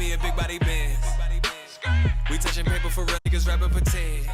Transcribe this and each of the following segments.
me a big body Benz. We touching paper for real niggas rapping pretend.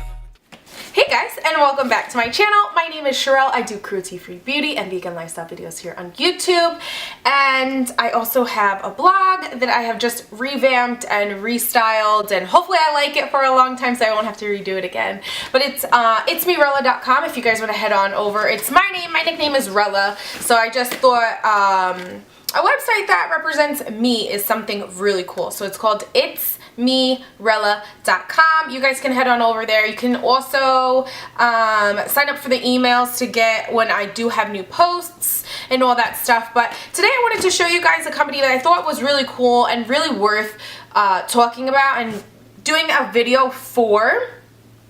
Hey guys, and welcome back to my channel. My name is Sherelle. I do cruelty-free beauty and vegan lifestyle videos here on YouTube. And I also have a blog that I have just revamped and restyled, and hopefully I like it for a long time so I won't have to redo it again. But it's itsmerella.com if you guys want to head on over. It's my name. My nickname is Rella. So I just thought a website that represents me is something really cool. So it's called itsmerella.com. You guys can head on over there. You can also sign up for the emails to get when I do have new posts and all that stuff. But today I wanted to show you guys a company that I thought was really cool and really worth talking about and doing a video for.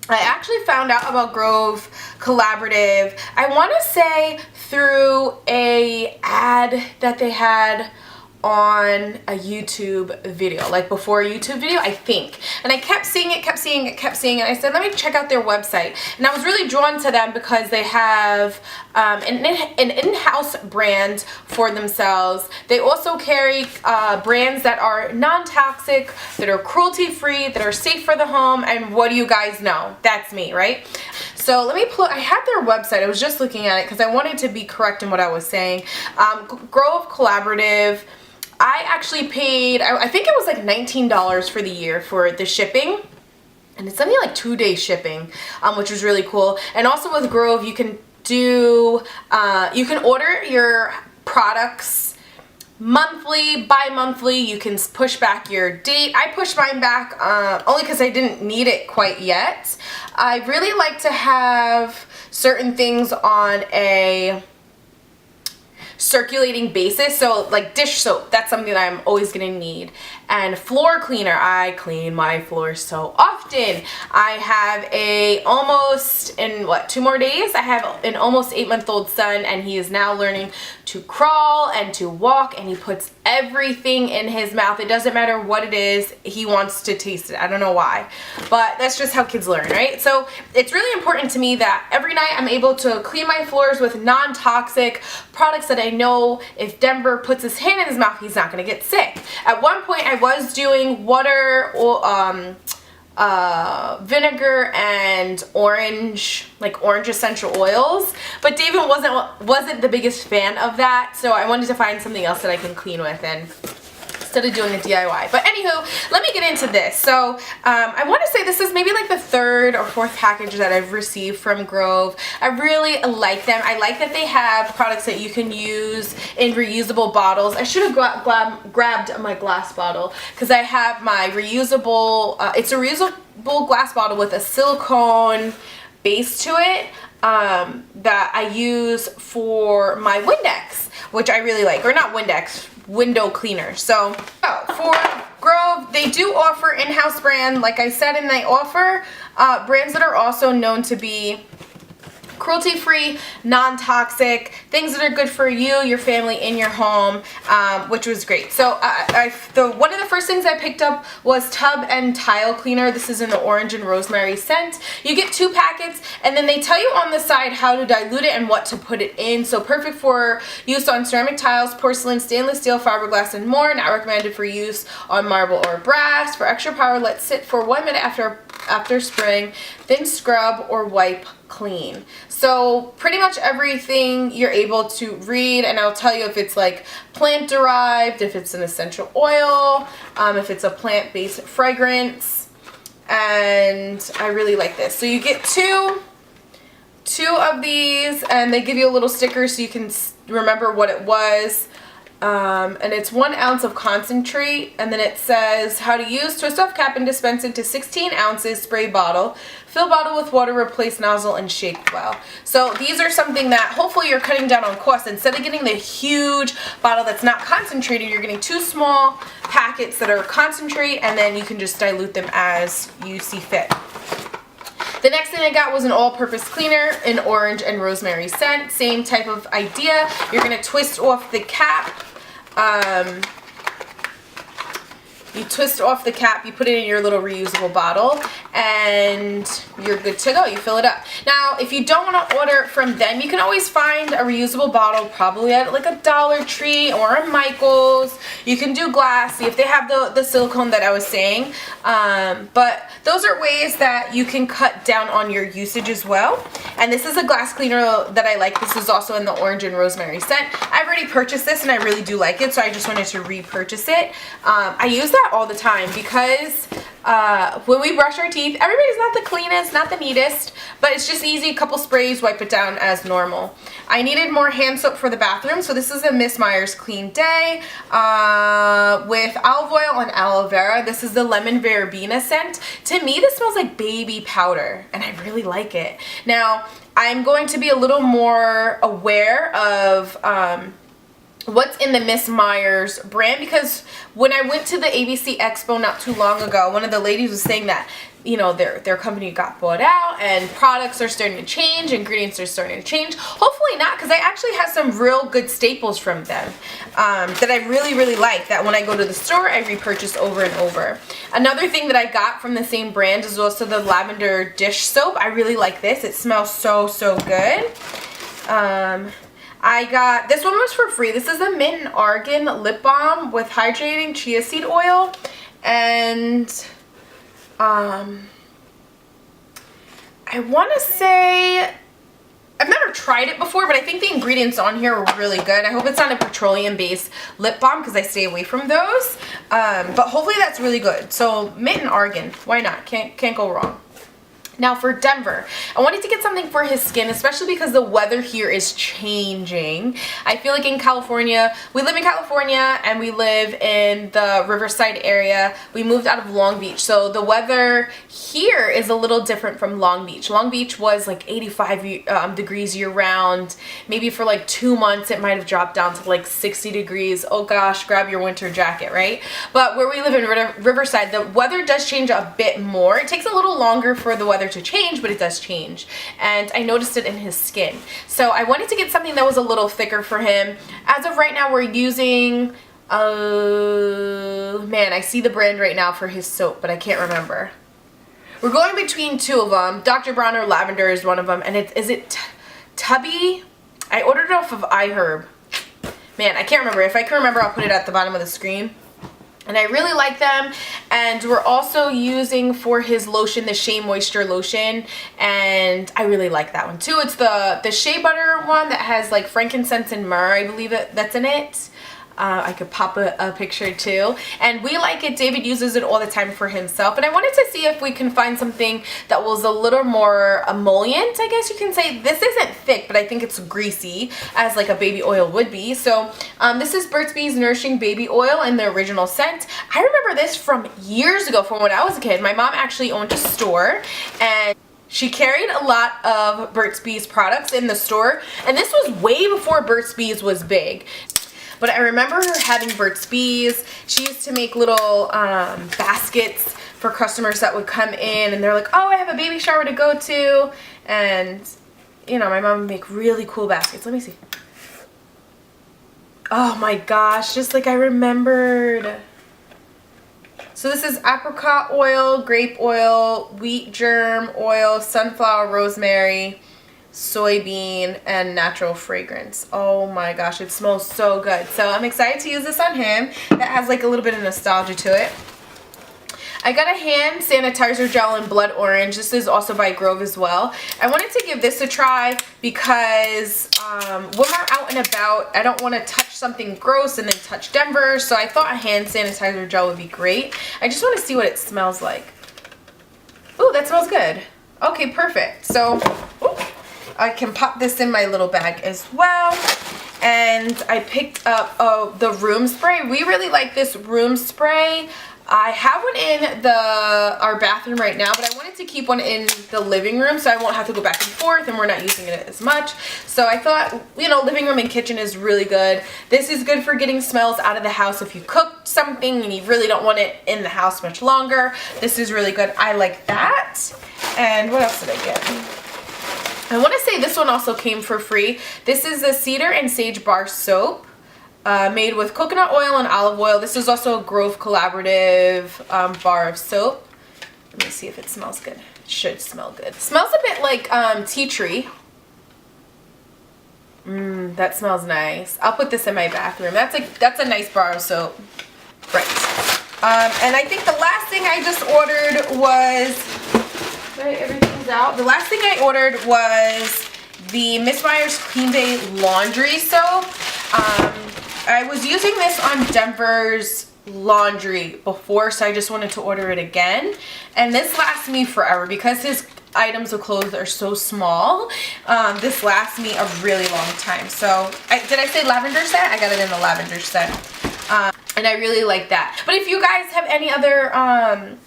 I actually found out about Grove Collaborative, I want to say through a ad that they had on a YouTube video, like before a YouTube video, I think. And I kept seeing it, and I said, let me check out their website. And I was really drawn to them because they have an in-house brand for themselves. They also carry brands that are non-toxic, that are cruelty-free, that are safe for the home, and what do you guys know? That's me, right? So let me pull, I had their website, I was just looking at it because I wanted to be correct in what I was saying. Grove Collaborative, I actually paid, I think it was like $19 for the year for the shipping. And it's only like 2-day shipping, which was really cool. And also with Grove, you can do, you can order your products monthly, bi-monthly. You can push back your date. I pushed mine back only because I didn't need it quite yet. I really like to have certain things on a circulating basis, so like dish soap, that's something that I'm always gonna need, and floor cleaner. I clean my floors so often. I have a almost, in what, 2 more days, I have an almost 8-month-old son, and he is now learning to crawl and to walk, and he puts everything in his mouth. It doesn't matter what it is, he wants to taste it. I don't know why, but that's just how kids learn, right? So it's really important to me that every night I'm able to clean my floors with non-toxic products that I know if Denver puts his hand in his mouth, he's not gonna get sick. At one point I was doing water or vinegar and orange, like orange essential oils, but David wasn't the biggest fan of that, so I wanted to find something else that I can clean with and instead of doing a DIY. But anywho, let me get into this. So I want to say this is maybe like the 3rd or 4th package that I've received from Grove. I really like them. I like that they have products that you can use in reusable bottles. I should have grabbed my glass bottle because I have my reusable, it's a reusable glass bottle with a silicone base to it that I use for my Windex, which I really like, or not Windex, window cleaner. So for Grove, they do offer in-house brand, like I said, and they offer brands that are also known to be cruelty-free, non-toxic, things that are good for you, your family, in your home, which was great. So one of the first things I picked up was tub and tile cleaner. This is in the orange and rosemary scent. You get 2 packets, and then they tell you on the side how to dilute it and what to put it in. So perfect for use on ceramic tiles, porcelain, stainless steel, fiberglass, and more. Not recommended for use on marble or brass. For extra power, let sit for 1 minute after spraying, then scrub or wipe clean. So pretty much everything you're able to read, and I'll tell you if it's like plant derived, if it's an essential oil, if it's a plant-based fragrance, and I really like this. So you get two of these, and they give you a little sticker so you can remember what it was. And it's 1 ounce of concentrate, and then it says how to use, twist off cap and dispense into 16 ounces spray bottle, fill bottle with water, replace nozzle, and shake well. So these are something that hopefully you're cutting down on cost. Instead of getting the huge bottle that's not concentrated, you're getting 2 small packets that are concentrate, and then you can just dilute them as you see fit. The next thing I got was an all-purpose cleaner in orange and rosemary scent. Same type of idea. You're going to twist off the cap. You twist off the cap, you put it in your little reusable bottle, and you're good to go. You fill it up. Now, if you don't want to order from them, you can always find a reusable bottle probably at like a Dollar Tree or a Michael's. You can do glass, see if they have the silicone that I was saying. But those are ways that you can cut down on your usage as well. And this is a glass cleaner that I like. This is also in the orange and rosemary scent. I've already purchased this and I really do like it, so I just wanted to repurchase it. I use that all the time because when we brush our teeth, everybody's not the cleanest, not the neatest, but it's just easy. A couple sprays, wipe it down as normal. I needed more hand soap for the bathroom, so this is a Miss Meyer's Clean Day with olive oil and aloe vera. This is the lemon verbena scent. To me, this smells like baby powder, and I really like it. Now, I'm going to be a little more aware of what's in the Miss Meyer's brand, because when I went to the ABC Expo not too long ago, one of the ladies was saying that, you know, their company got bought out and products are starting to change, ingredients are starting to change. Hopefully not, because I actually have some real good staples from them that I really, really like, that when I go to the store, I repurchase over and over. Another thing that I got from the same brand is also the lavender dish soap. I really like this. It smells so, so good. I got, this one was for free. This is a mint and argan lip balm with hydrating chia seed oil, and I want to say, I've never tried it before, but I think the ingredients on here are really good. I hope it's not a petroleum-based lip balm because I stay away from those, but hopefully that's really good. So mint and argan, why not? Can't go wrong. Now for Denver, I wanted to get something for his skin, especially because the weather here is changing. I feel like in California, we live in California and we live in the Riverside area. We moved out of Long Beach, so the weather here is a little different from Long Beach. Long Beach was like 85 degrees year round. Maybe for like 2 months it might have dropped down to like 60 degrees. Oh gosh, grab your winter jacket, right? But where we live in Riverside, the weather does change a bit more. It takes a little longer for the weather to change, but it does change, and I noticed it in his skin. So I wanted to get something that was a little thicker for him. As of right now, we're using man, I see the brand right now for his soap, but I can't remember. We're going between two of them. Dr. Bronner Lavender is one of them, and is it Tubby? I ordered it off of iHerb. Man, I can't remember. If I can remember, I'll put it at the bottom of the screen. And I really like them. And we're also using for his lotion the Shea Moisture Lotion, and I really like that one too. It's the Shea Butter one that has like frankincense and myrrh, I believe that's in it. I could pop a picture too, and we like it. David uses it all the time for himself, and I wanted to see if we can find something that was a little more emollient, I guess you can say. This isn't thick, but I think it's greasy, as like a baby oil would be. So this is Burt's Bees Nourishing Baby Oil in the original scent. I remember this from years ago, from when I was a kid. My mom actually owned a store, and she carried a lot of Burt's Bees products in the store, and this was way before Burt's Bees was big. But I remember her having Burt's Bees. She used to make little baskets for customers that would come in, and they're like, oh, I have a baby shower to go to. And, you know, my mom would make really cool baskets. Let me see. Oh my gosh, just like I remembered. So this is apricot oil, grape oil, wheat germ oil, sunflower, rosemary, soybean, and natural fragrance. Oh my gosh, it smells so good. So I'm excited to use this on him. That has like a little bit of nostalgia to it. I got a hand sanitizer gel in blood orange. This is also by Grove as well. I wanted to give this a try because when we're out and about, I don't want to touch something gross and then touch Denver, so I thought a hand sanitizer gel would be great. I just want to see what it smells like. Ooh, that smells good. Okay, perfect. So, ooh, I can pop this in my little bag as well. And I picked up the room spray. We really like this room spray. I have one in our bathroom right now, but I wanted to keep one in the living room so I won't have to go back and forth, and we're not using it as much. So I thought, you know, living room and kitchen is really good. This is good for getting smells out of the house if you cooked something and you really don't want it in the house much longer. This is really good. I like that. And what else did I get? I want to say this one also came for free. This is the Cedar and Sage Bar Soap. made with coconut oil and olive oil. This is also a Grove Collaborative bar of soap. Let me see if it smells good. It should smell good. It smells a bit like tea tree. That smells nice. I'll put this in my bathroom. That's a nice bar of soap. Right. And I think the last thing I just ordered was, right, everything's out. The last thing I ordered was the Miss Meyer's Clean Day Laundry Soap. I was using this on Denver's laundry before, so I just wanted to order it again. And this lasts me forever because his items of clothes are so small. This lasts me a really long time. So, did I say lavender scent? I got it in the lavender scent. And I really like that. But if you guys have any other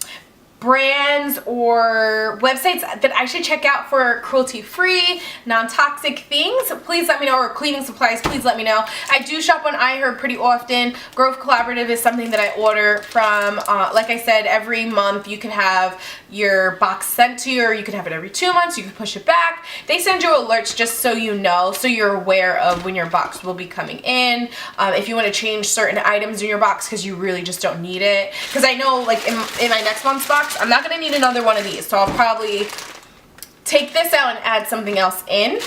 brands or websites that I should check out for cruelty-free, non-toxic things, please let me know, or cleaning supplies, please let me know. I do shop on iHerb pretty often. Grove Collaborative is something that I order from. Like I said, every month you can have your box sent to you, or you can have it every 2 months, you can push it back. They send you alerts just so you know, so you're aware of when your box will be coming in. If you want to change certain items in your box because you really just don't need it. Because I know, like, in my next month's box, I'm not going to need another one of these, so I'll probably take this out and add something else in.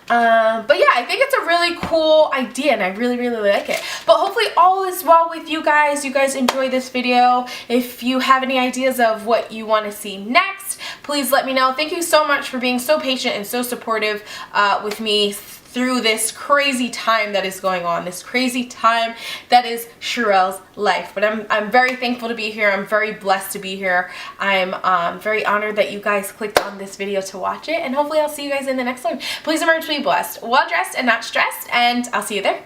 But yeah, I think it's a really cool idea and I really, really like it. But hopefully all is well with you guys. You guys enjoy this video. If you have any ideas of what you want to see next, please let me know. Thank you so much for being so patient and so supportive with me through this crazy time that is going on, this crazy time that is Sherelle's life. But I'm very thankful to be here. I'm very blessed to be here. I'm very honored that you guys clicked on this video to watch it, and hopefully I'll see you guys in the next one. Please remember to be blessed, well dressed and not stressed, and I'll see you there.